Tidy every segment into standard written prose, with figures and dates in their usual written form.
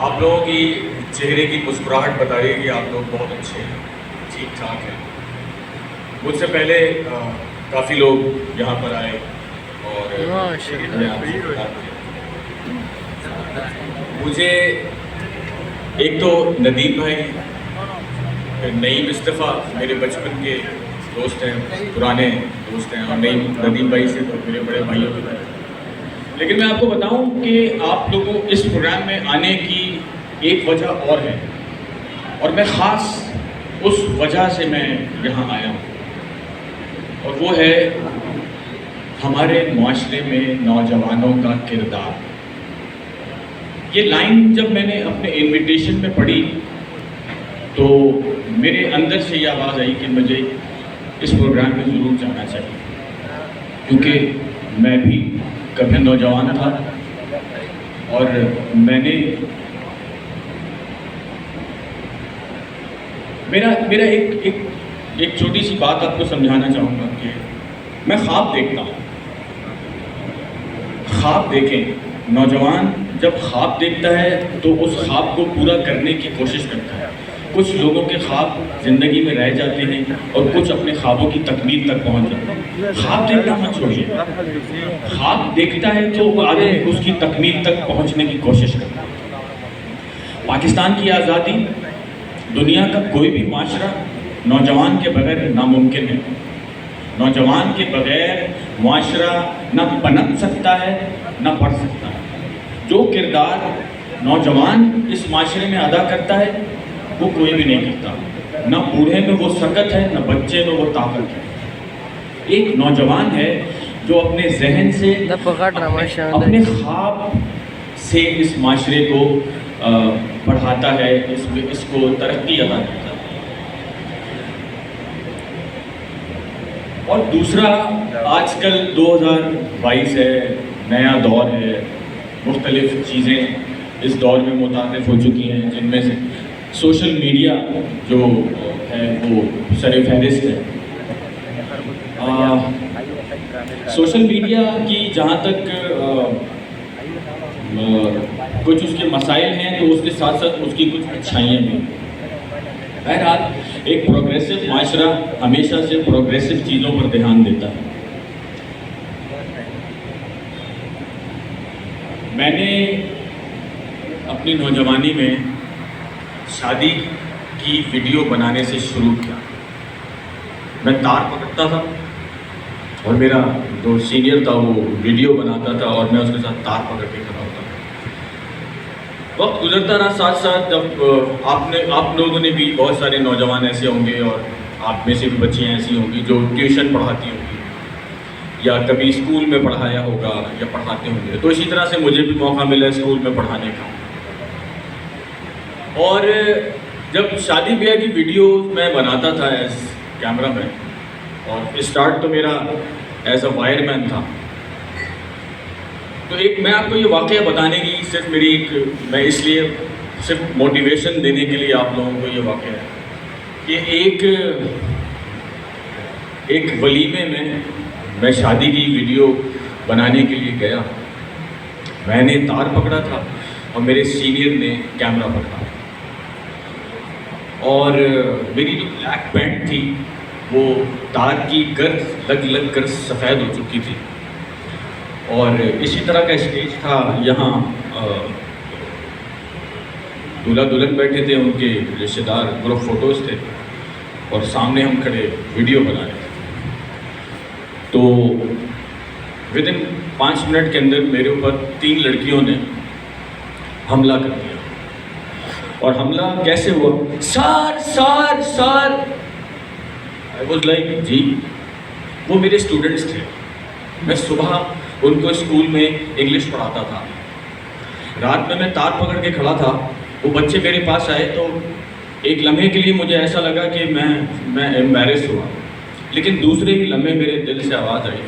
آپ لوگوں کی چہرے کی مسکراہٹ بتا رہی ہے کہ آپ لوگ بہت اچھے ہیں، ٹھیک ٹھاک ہیں۔ مجھ سے پہلے کافی لوگ یہاں پر آئے اور مجھے ایک تو ندیم بھائی، پھر نعیم استفا میرے بچپن کے دوست ہیں، پرانے دوست ہیں، اور ندیم بھائی سے تو میرے بڑے بھائیوں کے بارے۔ لیکن میں آپ کو بتاؤں کہ آپ لوگوں اس پروگرام میں آنے کی ایک وجہ اور ہے، اور میں خاص اس وجہ سے میں یہاں آیا ہوں، اور وہ ہے ہمارے معاشرے میں نوجوانوں کا کردار۔ یہ لائن جب میں نے اپنے انویٹیشن میں پڑھی تو میرے اندر سے یہ آواز آئی کہ مجھے اس پروگرام میں ضرور جانا چاہیے، کیونکہ میں بھی کبھی نوجوان تھا، اور میں نے میرا ایک چھوٹی سی بات آپ کو سمجھانا چاہوں گا کہ میں خواب دیکھتا ہوں۔ خواب دیکھیں، نوجوان جب خواب دیکھتا ہے تو اس خواب کو پورا کرنے کی کوشش کرتا ہے۔ کچھ لوگوں کے خواب زندگی میں رہ جاتے ہیں اور کچھ اپنے خوابوں کی تکمیل تک پہنچ جاتے ہیں۔ خواب دیکھنا مت چھوڑیے، خواب دیکھتا ہے تو وہ آدمی اس کی تکمیل تک پہنچنے کی کوشش کرتا ہے۔ پاکستان کی آزادی، دنیا کا کوئی بھی معاشرہ نوجوان کے بغیر ناممکن ہے۔ نوجوان کے بغیر معاشرہ نہ پنپ سکتا ہے نہ بڑھ سکتا ہے۔ جو کردار نوجوان اس معاشرے میں ادا کرتا ہے وہ کوئی بھی نہیں کرتا۔ نہ بوڑھے میں وہ سکت ہے، نہ بچے میں وہ طاقت ہے۔ ایک نوجوان ہے جو اپنے ذہن سے، اپنے خواب سے اس معاشرے کو بڑھاتا ہے، اس کو ترقی عطا کرتا ہے۔ اور دوسرا، آج کل 2022 ہے، نیا دور ہے، مختلف چیزیں اس دور میں متعارف ہو چکی ہیں، جن میں سے سوشل میڈیا جو ہے وہ سر فہرست ہے۔ سوشل میڈیا کی جہاں تک کچھ اس کے مسائل ہیں تو اس کے ساتھ ساتھ اس کی کچھ اچھائیاں بھی ہیں۔ بہرحال ایک پروگریسو معاشرہ ہمیشہ سے پروگریسو چیزوں پر دھیان دیتا ہے۔ میں نے اپنی نوجوانی میں شادی کی ویڈیو بنانے سے شروع کیا۔ میں تار پکڑتا تھا اور میرا جو سینئر تھا وہ ویڈیو بناتا تھا اور میں اس کے ساتھ تار پکڑ کے کھڑا ہوتا تھا۔ وقت گزرتا رہا، ساتھ ساتھ جب آپ لوگوں نے بھی بہت سارے نوجوان ایسے ہوں گے، اور آپ میں سے بھی بچیاں ایسی ہوں گی جو ٹیوشن پڑھاتی ہوں گی یا کبھی اسکول میں پڑھایا ہوگا یا پڑھاتے ہوں گے، تو اسی طرح سے مجھے بھی موقع ملا اسکول میں پڑھانے کا۔ اور جب شادی بیاہ کی ویڈیو میں بناتا تھا ایز کیمرہ مین، اور اسٹارٹ تو میرا ایز اے وائر مین تھا، تو میں آپ کو یہ واقعہ بتانے کی صرف میں اس لیے صرف موٹیویشن دینے کے لیے آپ لوگوں کو یہ واقعہ ہے کہ ایک ولیمے میں شادی کی ویڈیو بنانے کے لیے گیا۔ میں نے تار پکڑا تھا اور میرے سینئر نے کیمرہ پکڑا، اور میری جو بلیک پینٹ تھی وہ تار کی گرد لگ کر سفید ہو چکی تھی، اور اسی طرح کا اسٹیج تھا۔ یہاں دولہا دلہن بیٹھے تھے، ان کے رشتہ دار، گروپ فوٹوز تھے، اور سامنے ہم کھڑے ویڈیو بنا رہے تھے۔ تو ودن 5 منٹ کے اندر میرے اوپر 3 لڑکیوں نے حملہ کر دیا۔ اور حملہ کیسے ہوا؟ سار I was like جی، وہ میرے اسٹوڈنٹس تھے۔ میں صبح ان کو اسکول میں انگلش پڑھاتا تھا، رات میں تار پکڑ کے کھڑا تھا، وہ بچے میرے پاس آئے تو ایک لمحے کے لیے مجھے ایسا لگا کہ میں ایمبیرس ہوا، لیکن دوسرے ہی لمحے میرے دل سے آواز آئی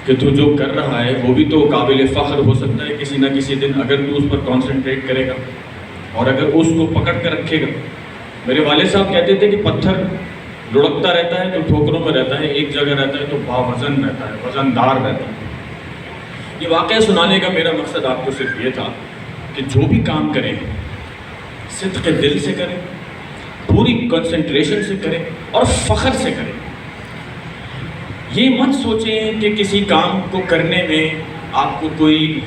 کہ تو جو کر رہا ہے وہ بھی تو قابل فخر ہو سکتا ہے کسی نہ کسی دن، اگر تو اس پر کانسنٹریٹ کرے گا اور اگر اس کو پکڑ کر رکھے گا۔ میرے والد صاحب کہتے تھے کہ پتھر لڑکتا رہتا ہے تو ٹھوکروں میں رہتا ہے، ایک جگہ رہتا ہے تو باوزن رہتا ہے، وزن دار رہتا ہے۔ یہ واقعہ سنانے کا میرا مقصد آپ کو صرف یہ تھا کہ جو بھی کام کریں صدق دل سے کریں، پوری کنسنٹریشن سے کریں اور فخر سے کریں. یہ مت سوچیں کہ کسی کام کو کرنے میں آپ کو کوئی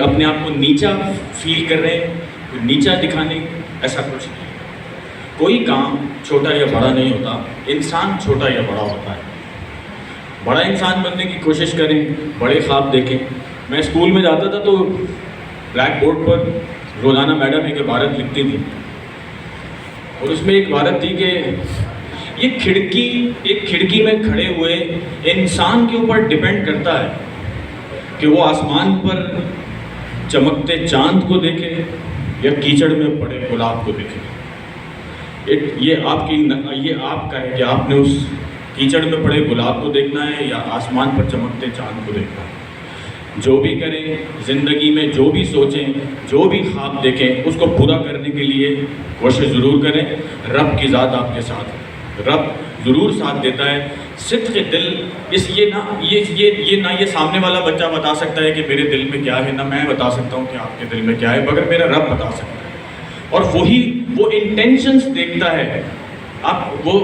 اپنے آپ کو نیچا فیل کر رہے ہیں، کوئی نیچا دکھانے، ایسا کچھ نہیں. کوئی کام چھوٹا یا بڑا نہیں ہوتا، انسان چھوٹا یا بڑا ہوتا ہے. بڑا انسان بننے کی کوشش کریں، بڑے خواب دیکھیں. میں اسکول میں جاتا تھا تو بلیک بورڈ پر روزانہ میڈم ایک عبارت لکھتی تھی، اور اس میں ایک عبارت تھی کہ ایک کھڑکی میں کھڑے ہوئے انسان کے اوپر ڈیپینڈ کرتا ہے کہ وہ آسمان پر چمکتے چاند کو دیکھے یا کیچڑ میں پڑے گلاب کو دیکھے. یہ آپ کا ہے کہ آپ نے اس کیچڑ میں پڑے گلاب کو دیکھنا ہے یا آسمان پر چمکتے چاند کو دیکھنا ہے. جو بھی کریں زندگی میں، جو بھی سوچیں، جو بھی خواب دیکھیں، اس کو پورا کرنے کے لیے کوشش ضرور کریں. رب کی ذات آپ کے ساتھ ہے، رب ضرور ساتھ دیتا ہے. صدق دل، نہ یہ سامنے والا بچہ بتا سکتا ہے کہ میرے دل میں کیا ہے، نہ میں بتا سکتا ہوں کہ آپ کے دل میں کیا ہے، مگر میرا رب بتا سکتا ہے. اور وہ انٹینشنز دیکھتا ہے. وہ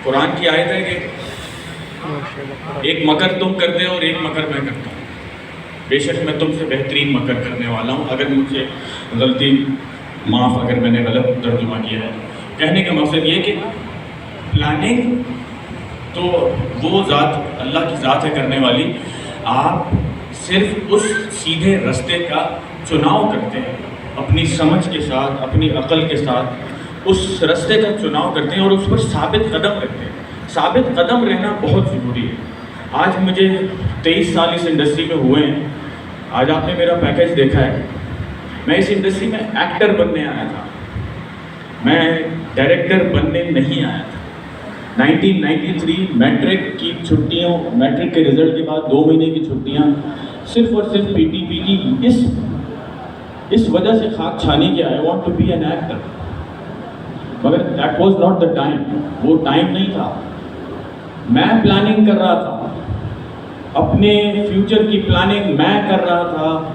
قرآن کی آیت ہے کہ ایک مکر تم کرتے ہو اور ایک مکر میں کرتا ہوں، بے شک میں تم سے بہترین مکر کرنے والا ہوں. اگر مجھے غلطی معاف اگر میں نے غلط ترجمہ کیا ہے. کہنے کا مقصد یہ کہ پلاننگ تو وہ ذات اللہ کی ذات ہے کرنے والی. آپ صرف اس سیدھے رستے کا چناؤ کرتے ہیں، اپنی سمجھ کے ساتھ، اپنی عقل کے ساتھ اس رستے کا چناؤ کرتے ہیں اور اس پر ثابت قدم رہتے ہیں. ثابت قدم رہنا بہت ضروری ہے. آج مجھے 23 سال اس انڈسٹری میں ہوئے ہیں. آج آپ نے میرا پیکیج دیکھا ہے. میں اس انڈسٹری میں ایکٹر بننے آیا تھا، میں ڈائریکٹر بننے نہیں آیا تھا. 1993 میٹرک کی چھٹیوں، میٹرک کے رزلٹ کے بعد 2 مہینے کی چھٹیاں صرف اور صرف پی ٹی پی کی اس وجہ سے خاک چھانی کہ I want to be an actor. مگر that was not the time, وہ ٹائم نہیں تھا. میں پلاننگ کر رہا تھا، اپنے فیوچر کی پلاننگ میں کر رہا تھا،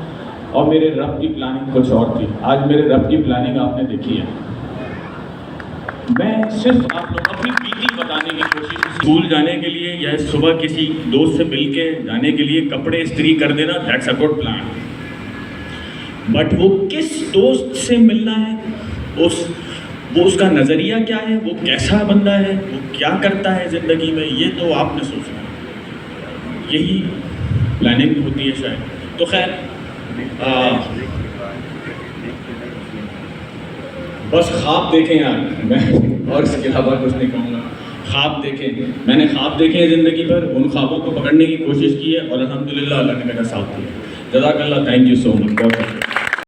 اور میرے رب کی پلاننگ کچھ اور تھی. آج میرے رب کی پلاننگ آپ نے دیکھی ہے. میں صرف آپ لوگ اپنی بیٹی بتانے کی کوشش، اسکول جانے کے لیے یا صبح کسی دوست سے مل کے جانے کے لیے کپڑے استری کر دینا، that's a good plan. But وہ کس دوست سے ملنا ہے، وہ اس کا نظریہ کیا ہے، وہ کیسا بندہ ہے، وہ کیا کرتا ہے زندگی میں، یہ تو آپ نے سوچنا ہے. یہی پلاننگ ہوتی ہے شاید. تو خیر بس خواب دیکھیں یار، میں اور اس کے علاوہ کچھ نہیں کہوں گا. خواب دیکھیں. میں نے خواب دیکھے ہیں زندگی پر، ان خوابوں کو پکڑنے کی کوشش کی ہے اور الحمدللہ اللہ نے میرا ساتھ دیا. جزاک اللہ، تھینک یو سو مچ. بہت